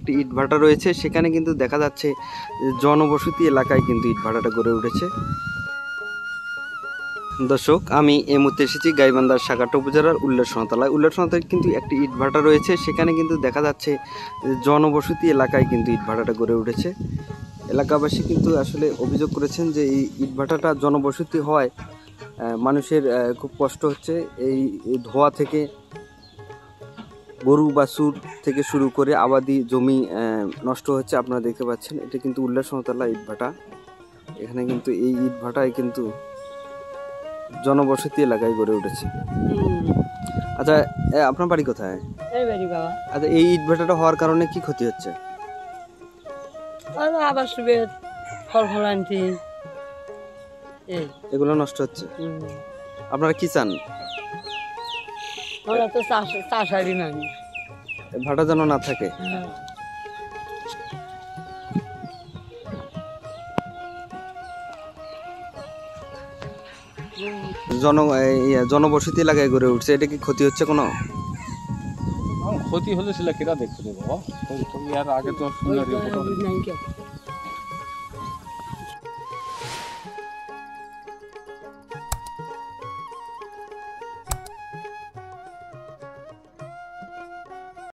একটি ইটভাটা রয়েছে, সেখানে কিন্তু দেখা যাচ্ছে জনবসতি এলাকায় কিন্তু ইটভাটাটা গড়ে উঠেছে। দর্শক, আমি এই মুহূর্তে এসেছি গাইবান্ধার সাগারটা উপজেলার উল্লাসনতলায়। উল্লাসনতলায় কিন্তু একটি ইটভাটা রয়েছে, সেখানে কিন্তু দেখা যাচ্ছে জনবসতি এলাকায় কিন্তু ইটভাটাটা গড়ে উঠেছে। এলাকাবাসী কিন্তু আসলে অভিযোগ করেছেন যে এই ইটভাটাটা জনবসতি হওয়ায় মানুষের খুব কষ্ট হচ্ছে। এই ধোঁয়া থেকে গরু বাছুর থেকে শুরু করে আবাদি জমি নষ্ট হচ্ছে। আপনারা দেখতে পাচ্ছেন, এটা কিন্তু উল্লাসনতলা ইটভাটা। এখানে কিন্তু এই ইটভাটায় কিন্তু জনবসতি এলাকায় গড়ে উঠেছে। আচ্ছা, আপনার বাড়ি কোথায়? আচ্ছা, এই ইটভাটাটা হওয়ার কারণে কি ক্ষতি হচ্ছে? এগুলো নষ্ট হচ্ছে। আপনারা কি চান? ভাটা যেন না থাকে। জনবসতি এলাকায় গড়ে উঠছে, এটা কি ক্ষতি হচ্ছে কোনো? ক্ষতি হলে সেটা কেটা দেখতে দেবো, আগে তো